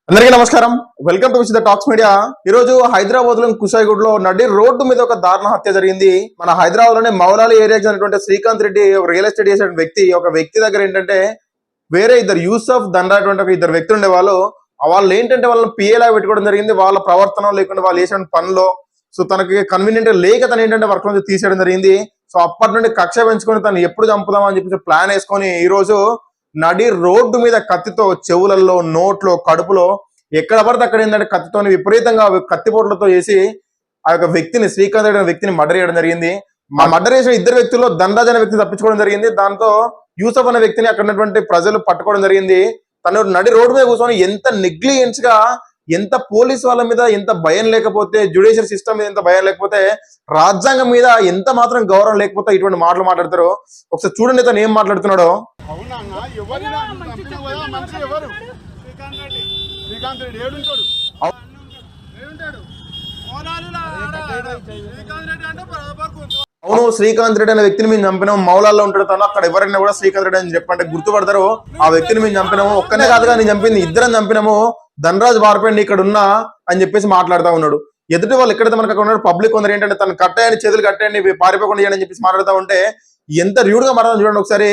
అందరికీ నమస్కారం. Welcome to wish talks media. ఈ రోజు హైదరాబాద్ లో కుషాయిగూడ్ లో నడి రోడ్డు మీద ఒక దారుణ హత్య జరిగింది. మన హైదరాబాద్ లోనే మౌలాలి ఏరియాకి చెందినటువంటి శ్రీకాంత్ రెడ్డి రియల్ ఎస్టేట్ చేసే వ్యక్తి దగ్గర ఏంటంటే వేరే ఇద్దరు యూసఫ్ దండాటువంటి ఒక ఇద్దరు వ్యక్తులు ఉండే వాళ్ళు ఏంటంటే వాళ్ళని పిఏలా పెట్టుకోవడం జరిగింది. వాళ్ళ ప్రవర్తన లేకుండా వాళ్ళు చేసిన పనిలో సో తనకి కన్వీనియంట్ లేక తను ఏంటంటే వర్క్ నుంచి తీసేయడం జరిగింది. సో అప్పటి నుండి కక్ష పెంచుకొని తను ఎప్పుడు చంపుదామని చెప్పేసి ప్లాన్ వేసుకొని ఈ రోజు నడి రోడ్డు మీద కత్తితో చెవులలో, నోట్లో, కడుపులో ఎక్కడ పడితే అక్కడ ఏంటంటే కత్తితో విపరీతంగా కత్తిపోట్లతో చేసి ఆ యొక్క వ్యక్తిని శ్రీకాంత్ అనే వ్యక్తిని మర్డర్ చేయడం జరిగింది. ఆ మర్డర్ చేసిన ఇద్దరు వ్యక్తుల్లో దండాజ్ అనే వ్యక్తిని తప్పించుకోవడం జరిగింది. దాంతో యూసఫ్ అనే వ్యక్తిని అక్కడ ఉన్నటువంటి ప్రజలు పట్టుకోవడం జరిగింది. తను నడి రోడ్డు మీద కూర్చొని ఎంత నెగ్లిజెన్స్ గా, ఎంత పోలీస్ వాళ్ళ మీద ఎంత భయం లేకపోతే, జ్యుడిషియల్ సిస్టమ్ మీద ఎంత భయం లేకపోతే, రాజ్యాంగం మీద ఎంత మాత్రం గౌరవం లేకపోతే ఇటువంటి మాటలు మాట్లాడతారో ఒకసారి చూడండి తను ఏం మాట్లాడుతున్నాడో. అవును, శ్రీకాంత్ రెడ్డి అనే వ్యక్తిని మేము చంపినాము, మౌలాల్లో ఉంటాడు తను, అక్కడ ఎవరైనా కూడా శ్రీకాంత్ రెడ్డి అని చెప్పంటే గుర్తుపడతారు. ఆ వ్యక్తిని మేము చంపినాము, ఒక్కనే కాదుగా నేను చంపింది, ఇద్దరం చంపినాము, ధనరాజ్ బార్పండి ఇక్కడ ఉన్నా అని చెప్పేసి మాట్లాడుతూ ఉన్నాడు. ఎదుటి వాళ్ళు ఎక్కడైతే మనకు అక్కడ ఉన్నాడు పబ్లిక్ కొందరు ఏంటంటే తను కట్టేయండి, చేతులు కట్టేయండి, పారిపోకుండా చేయండి అని చెప్పేసి మాట్లాడుతూ ఉంటే ఎంత ర్యూడ్గా మాట్లాడుతుంది చూడండి ఒకసారి.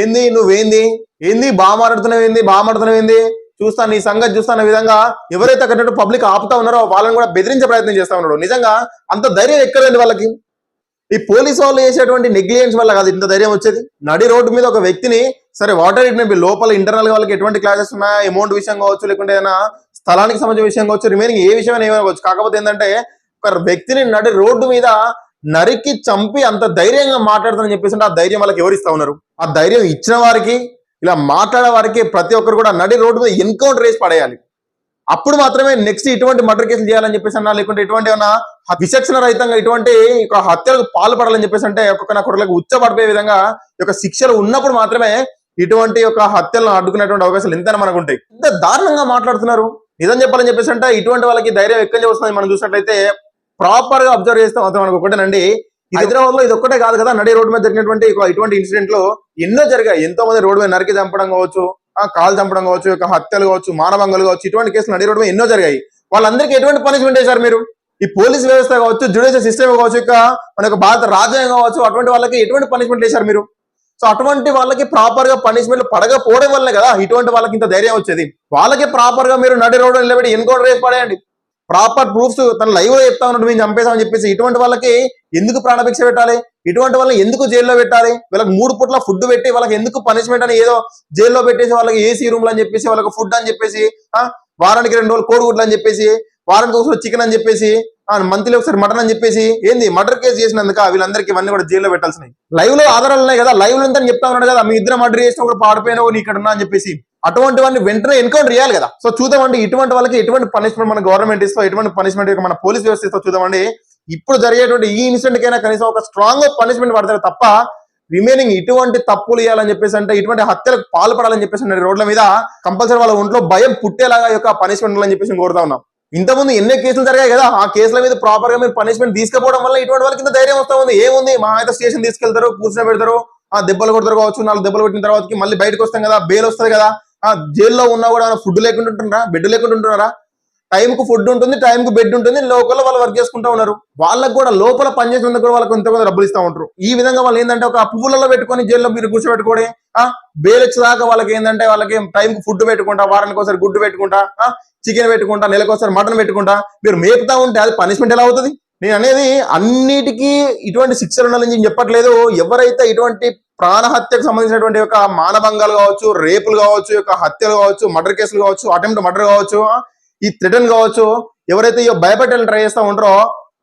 ఏంది నువ్వేంది, ఏంది బాగా మాట్లాడుతున్నావు ఏంది చూస్తా, నీ సంగతి చూస్తా అనే విధంగా ఎవరైతే అక్కడ పబ్లిక్ ఆపుతా ఉన్నారో వాళ్ళని కూడా బెదిరించే ప్రయత్నం చేస్తా ఉన్నాడు. నిజంగా అంత ధైర్యం ఎక్కడండి వాళ్ళకి? ఈ పోలీసు వాళ్ళు చేసేటువంటి నెగ్లిజెన్స్ వల్ల కాదు ఇంత ధైర్యం వచ్చేది. నడి రోడ్డు మీద ఒక వ్యక్తిని, సరే వాటర్ ఇట్ మేబీ లోపల ఇంటర్నల్ గా వాళ్ళకి ఎటువంటి క్లాసెస్ ఉన్నాయా, అమౌంట్ విషయం కావచ్చు, లేకుంటే ఏదైనా స్థలానికి సంబంధించిన విషయం కావచ్చు, రిమైనింగ్ ఏ విషయం ఏమైనా కావచ్చు, కాకపోతే ఏంటంటే ఒక వ్యక్తిని నడి రోడ్డు మీద నరికి చంపి అంత ధైర్యంగా మాట్లాడుతానని చెప్పేసి ఆ ధైర్యం వాళ్ళకి ఎవరు ఇస్తా ఉన్నారు? ఆ ధైర్యం ఇచ్చిన వారికి, ఇలా మాట్లాడే వారికి ప్రతి ఒక్కరు కూడా నడి రోడ్డు మీద ఎన్కౌంటర్ వేసి పడేయాలి. అప్పుడు మాత్రమే నెక్స్ట్ ఇటువంటి మర్డర్ కేసులు చేయాలని చెప్పేసి అన్నా, లేకుంటే ఇటువంటి ఏమన్నా విచక్షణ రహితంగా ఇటువంటి హత్యలకు పాల్పడాలని చెప్పేసి అంటే ఒక్కొక్కరికి ఉచ్చపడిపోయే విధంగా యొక్క శిక్షలు ఉన్నప్పుడు మాత్రమే ఇటువంటి యొక్క హత్యలను అడ్డుకునేటువంటి అవకాశాలు ఎంతైనా మనకు ఉంటాయి. ఇంత దారుణంగా మాట్లాడుతున్నారు. నిజం చెప్పాలని చెప్పేసి అంటే ఇటువంటి వాళ్ళకి ధైర్యం ఎక్కడి నుంచి వస్తుంది మనం చూసినట్లయితే ప్రాపర్ గా అబ్జర్వ్ చేస్తాం. అతను మనకు ఒకటేనండి, హైదరాబాద్ లో ఇది ఒక్కటే కాదు కదా, నడి రోడ్డు మీద జరిగినటువంటి ఇటువంటి ఇన్సిడెంట్ లో ఎన్నో జరిగాయి. ఎంతో మంది రోడ్డు మీద నరికి చంపడం కావచ్చు, కాలు చంపడం కావచ్చు, హత్యలు కావచ్చు, మానభంగాలు కావచ్చు, ఇటువంటి కేసులు నడి రోడ్డు మీద ఎన్నో జరిగాయి. వాళ్ళందరికీ ఎటువంటి పనిష్మెంట్ చేశారు మీరు? ఈ పోలీస్ వ్యవస్థ కావచ్చు, జ్యుడిషియల్ సిస్టమ్ కావచ్చు, మన యొక్క భారత రాజ్యాంగం కావచ్చు, అటువంటి వాళ్ళకి ఎటువంటి పనిష్మెంట్ చేశారు మీరు? సో అటువంటి వాళ్ళకి ప్రాపర్ గా పనిష్మెంట్ పడకపోవడం వల్లే కదా ఇటువంటి వాళ్ళకి ఇంత ధైర్యం వచ్చేది. వాళ్ళకి ప్రాపర్ గా మీరు నడి రోడ్డు నిలబెట్టి ఎన్కౌంటర్ వేసి పడేయండి. ప్రాపర్ ప్రూఫ్స్ తన లైవ్ లో చెప్తా ఉన్నట్టు మేము చంపేసామని చెప్పేసి ఇటువంటి వాళ్ళకి ఎందుకు ప్రాణభిక్ష పెట్టాలి? ఇటువంటి వాళ్ళని ఎందుకు జైల్లో పెట్టాలి? వీళ్ళకి 3 పూట్ల ఫుడ్ పెట్టి వాళ్ళకి ఎందుకు పనిష్మెంట్ అని ఏదో జైల్లో పెట్టేసి వాళ్ళకి ఏసీ రూమ్లు అని చెప్పేసి, వాళ్ళకి ఫుడ్ అని చెప్పేసి, వారానికి 2 రోజులు కోడిగుడ్లు అని చెప్పేసి, వారానికి ఒకసారి చికెన్ అని చెప్పేసి, మంత్లీ ఒకసారి మటన్ అని చెప్పేసి, ఏంది మర్డర్ కేసు చేసినందుక వీళ్ళందరికీ ఇవన్నీ కూడా జైల్లో పెట్టాల్సినవి. లైవ్ లో ఆధారాలు ఉన్నాయి కదా, లైవ్ లో ఎంత చెప్తా ఉన్నాడు కదా, మీ ఇద్దరు మర్డర్ చేసినా కూడా పాడిపోయినావు నీ ఇక్కడ ఉన్నా అని చెప్పేసి. అటువంటి వాడిని వెంటనే ఎన్కౌంటర్ చేయాలి కదా. సో చూద్దామండి ఇటువంటి వాళ్ళకి ఎటువంటి పనిష్మెంట్ మన గవర్నమెంట్ ఇస్తో, ఎటువంటి పనిష్మెంట్ మన పోలీస్ వ్యవస్థ ఇస్తో చూద్దామండి. ఇప్పుడు జరిగేటువంటి ఈ ఇన్సిడెంట్ కైనా కనీసం ఒక స్ట్రాంగ్ పనిష్మెంట్ పడతారు తప్ప రిమైనింగ్ ఇటువంటి తప్పులు ఇవ్వాలని చెప్పేసి అంటే, ఇటువంటి హత్యలకు పాల్పడాలని చెప్పేసి రోడ్ల మీద కంపల్సరీ వాళ్ళ ఒంట్లో భయం పుట్టేలాగా యొక్క పనిష్మెంట్ అని చెప్పేసి కోరుతా ఉన్నాం. ఇంతకుముందు ఎన్నో కేసులు జరిగాయి కదా, ఆ కేసుల మీద ప్రాపర్ గా మీరు పనిష్మెంట్ తీసుకపోవడం వల్ల ఇటువంటి వాళ్ళకి ఇంత ధైర్యం వస్తా ఉంది. ఏముంది, మా అయితే స్టేషన్ తీసుకెళ్తారు, కూర్చొని పెడతారు, దెబ్బలు కొడతారు కావచ్చు, 4 దెబ్బలు కొట్టిన తర్వాత మళ్ళీ బయటకు వస్తాం కదా, బెయిల్ వస్తుంది కదా. జైల్లో ఉన్నా కూడా ఫుడ్ లేకుండా ఉంటున్నారా, బెడ్ లేకుండా ఉంటున్నారా? టైంకు ఫుడ్ ఉంటుంది, టైంకు బెడ్ ఉంటుంది, లోకల్లో వాళ్ళు వర్క్ చేసుకుంటూ ఉన్నారు. వాళ్ళకు కూడా లోపల పనిచేసినందుకు కూడా వాళ్ళకి కొంత డబ్బులు ఇస్తూ ఉంటారు. ఈ విధంగా వాళ్ళు ఏంటంటే ఒక పువ్వులలో పెట్టుకొని జైల్లో మీరు కూర్చోబెట్టుకోండి, బెయిల్ వచ్చేదాకా వాళ్ళకి ఏంటంటే వాళ్ళకి టైంకు ఫుడ్ పెట్టుకుంటా, వారానికి ఒకసారి గుడ్డు పెట్టుకుంటా, చికెన్ పెట్టుకుంటా, నెలకోసారి మటన్ పెట్టుకుంటా మీరు మేపుతా ఉంటే అది పనిష్మెంట్ ఎలా అవుతుంది? నేను అనేది అన్నిటికీ ఇటువంటి శిక్షలు ఉండాలని నేను చెప్పట్లేదు. ఎవరైతే ఇటువంటి ప్రాణహత్యకు సంబంధించినటువంటి యొక్క మానభంగాలు కావచ్చు, రేపులు కావచ్చు, యొక్క హత్యలు కావచ్చు, మర్డర్ కేసులు కావచ్చు, అటెంప్ట్ మర్డర్ కావచ్చు, ఈ థ్రెటన్ కావచ్చు, ఎవరైతే భయపెట్టాలని ట్రై చేస్తూ ఉంటారో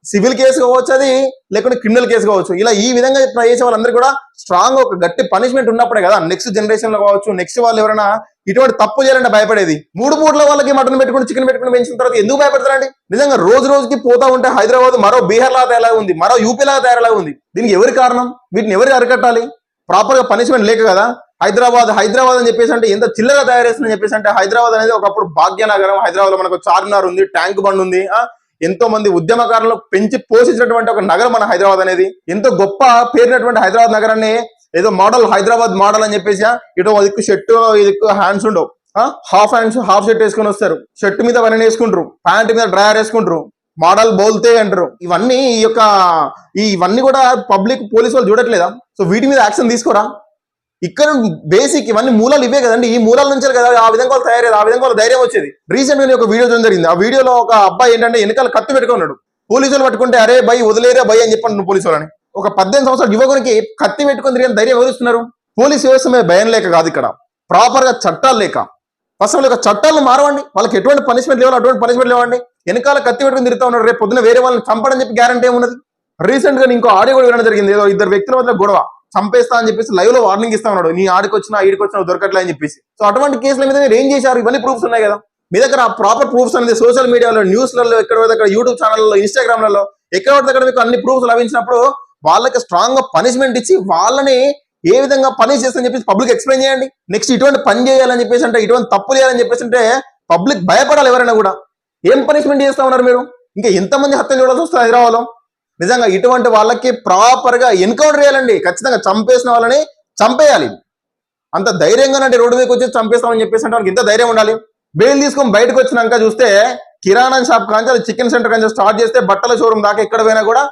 సివిల్ కేసు కావచ్చు, అది లేకుంటే క్రిమినల్ కేసు కావచ్చు, ఇలా ఈ విధంగా ట్రై చేసే వాళ్ళందరూ కూడా స్ట్రాంగ్ ఒక గట్టి పనిష్మెంట్ ఉన్నప్పుడే కదా నెక్స్ట్ జనరేషన్ లో కావచ్చు, నెక్స్ట్ వాళ్ళు ఎవరైనా ఇటువంటి తప్పు చేయాలంటే భయపడేది. 3 పూట్ల వాళ్ళకి మటన్ పెట్టుకుని, చికెన్ పెట్టుకుని పెంచిన తర్వాత ఎందుకు భయపడతారండి? నిజంగా రోజు రోజుకి పోతా ఉంటే హైదరాబాద్ మరో బీహార్ లాగా తయారలా ఉంది, మరో యూపీ లాగా తయారలా ఉంది. దీనికి ఎవరి కారణం? వీటిని ఎవరు అరికట్టాలి? ప్రాపర్ గా పనిష్మెంట్ లేక కదా. హైదరాబాద్ అని చెప్పేసి అంటే ఎంత చిల్లరగా తయారు చేస్తుందని చెప్పేసి అంటే, హైదరాబాద్ అనేది ఒకప్పుడు భాగ్యనగరం. హైదరాబాద్ లో మనకు చార్మినార్ ఉంది, ట్యాంక్ బండ్ ఉంది, ఎంతో మంది ఉద్యమకారులను పెంచి పోషించినటువంటి ఒక నగరం మన హైదరాబాద్ అనేది. ఎంతో గొప్ప పేరునటువంటి హైదరాబాద్ నగరాన్ని ఏదో మోడల్, హైదరాబాద్ మోడల్ అని చెప్పేసి ఇటు దిక్కు షర్టు, దిక్కు హ్యాండ్స్ ఉండవు, హాఫ్ హ్యాండ్స్ హాఫ్ షర్ట్ వేసుకొని వస్తారు, షర్ట్ మీద బనీన్ వేసుకుంటారు, ప్యాంట్ మీద డ్రైయర్ వేసుకుంటారు, మోడల్ బోల్తే అంటారు. ఇవన్నీ కూడా పబ్లిక్ పోలీసు వాళ్ళు చూడట్లేదా? సో వీటి మీద యాక్షన్ తీసుకోరా? ఇక్కడ బేసిక్ ఇవన్నీ మూలాలు ఇవే కదండి. ఈ మూలాల నుంచే కదా ఆ విధంగా వాళ్ళు తయారయ్యేది, ఆ విధంగా వాళ్ళు ధైర్యం వచ్చేది. రీసెంట్ గా ఒక వీడియో చూడడం జరిగింది. ఆ వీడియోలో ఒక అబ్బాయి ఏంటంటే వెనకాల కత్తి పెట్టుకున్నాడు. పోలీసులు పట్టుకుంటే అరే భయ్ వదిలేరే భయ్ అని చెప్పండి పోలీసు వాళ్ళని. ఒక 18 సంవత్సరాల యువకునికి కత్తి పెట్టుకుని తిరిగిన ధైర్యం ఎవరిస్తున్నారు? పోలీస్ వ్యవస్థ మీద భయం లేక కాదు, ఇక్కడ ప్రాపర్ గా చట్టాలు లేక. ఫస్ట్ ఆఫ్ ఆల్ చట్టాలను మారవండి, వాళ్ళకి ఎటువంటి పనిష్మెంట్ లేవాలి, అటువంటి పనిష్మెంట్ లేవండి. వెనకాల కత్తి పెట్టుకుని తిరుగుతా ఉన్నారు, రేపు పొద్దున వేరే వాళ్ళని చంపడని చెప్పి గ్యారంటీ ఏమున్నది? రీసెంట్ గా ఇంకో ఆడియో కూడా వినడం జరిగింది. ఏదో ఇద్దరు వ్యక్తుల మధ్య గొడవ, చంపేస్తా అని చెప్పేసి లైవ్ లో వార్నింగ్ ఇస్తా ఉన్నాడు, నీ ఆడికి వచ్చినా ఈడికి వచ్చినా దొరకట్లే అని చెప్పేసి. సో అటువంటి కేసుల మీద మీరు ఏం చేశారు? ఇవన్నీ ప్రూఫ్స్ ఉన్నాయి కదా మీ దగ్గర. ఆ ప్రాపర్ ప్రూఫ్స్ అనేది సోషల్ మీడియాలో, న్యూస్లలో, ఎక్కడ యూట్యూబ్ ఛానల్లో, ఇన్స్టాగ్రామ్లలో ఎక్కడ మీకు అన్ని ప్రూఫ్స్ లభించినప్పుడు వాళ్ళకి స్ట్రాంగ్ గా పనిష్మెంట్ ఇచ్చి వాళ్ళని ఏ విధంగా పనిష్ చేస్తారని చెప్పేసి పబ్లిక్ ఎక్స్ప్లెయిన్ చేయండి. నెక్స్ట్ ఇటువంటి పని చేయాలని చెప్పేసి అంటే, ఇటువంటి తప్పులు చేయాలని చెప్పేసి అంటే పబ్లిక్ భయపడాలి. ఎవరైనా కూడా ఏం పనిష్మెంట్ చేస్తా ఉన్నారు మీరు? ఇంకా ఎంతమంది హత్యలు చూడాల్సి వస్తుంది హైదరాబాద్ లో? నిజంగా ఇటువంటి వాళ్ళకి ప్రాపర్ గా ఎన్కౌంటర్ చేయాలండి. ఖచ్చితంగా చంపేసిన వాళ్ళని చంపేయాలి. అంత ధైర్యంగానంటే రోడ్డు మీదకి వచ్చి చంపేస్తామని చెప్పేసి అంటే వాళ్ళకి ఎంత ధైర్యం ఉండాలి? బెయిల్ తీసుకొని బయటకు వచ్చినాక చూస్తే కిరాణా షాప్ కాంచి, చికెన్ సెంటర్ కాంచి స్టార్ట్ చేస్తే బట్టల షోరూమ్ దాకా ఎక్కడ పోయినా కూడా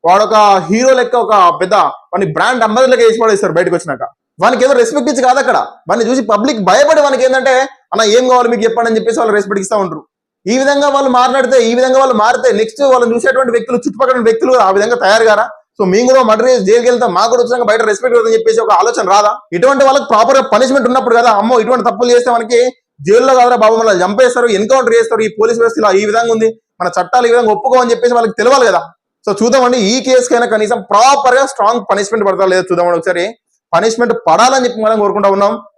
వాడు ఒక హీరో లెక్క, ఒక పెద్ద వాడిని బ్రాండ్ అంబాసిడర్ వేసి పడేస్తారు బయటకు వచ్చినాక. వానికి ఏదో రెస్పెక్ట్ ఇచ్చి కాదు అక్కడ, వాడిని చూసి పబ్లిక్ భయపడి వానికి ఏంటంటే అన్న ఏం కావాలి మీకు చెప్పండి అని చెప్పేసి వాళ్ళు రెస్పెక్ట్ ఇస్తా ఉంటారు. ఈ విధంగా వాళ్ళు మాట్లాడితే, ఈ విధంగా వాళ్ళు మారితే నెక్స్ట్ వాళ్ళని చూసేటువంటి వ్యక్తులు, చుట్టుపక్కల వ్యక్తులు ఆ విధంగా తయారు కారా? సో మేము కూడా మర్డర్ చేసి జైలుకి వెళ్తాం, మాకు కూడా వచ్చినాక బయట రెస్పెక్ట్ అవుతుందని చెప్పేసి ఒక ఆలోచన రాదా? ఇటువంటి వాళ్ళకి ప్రాపర్ గా పనిష్మెంట్ ఉన్నప్పుడు కదా, అమ్మో ఇటువంటి తప్పులు చేస్తే మనకి జైల్లో కాదురా బాబు మనల్ని చంపేస్తారు, ఎన్కౌంటర్ చేస్తారు, ఈ పోలీస్ వ్యవస్థ ఇలా ఈ విధంగా ఉంది, మన చట్టాలు ఈ విధంగా ఒప్పుకోమని చెప్పేసి వాళ్ళకి తెలియాలి కదా. సో చూద్దామండి ఈ కేసుకైనా కనీసం ప్రాపర్ గా స్ట్రాంగ్ పనిష్మెంట్ పడతా లేదా చూద్దామండి ఒకసారి. పనిష్మెంట్ పడాలని చెప్పి మనం కోరుకుంటా ఉన్నాం.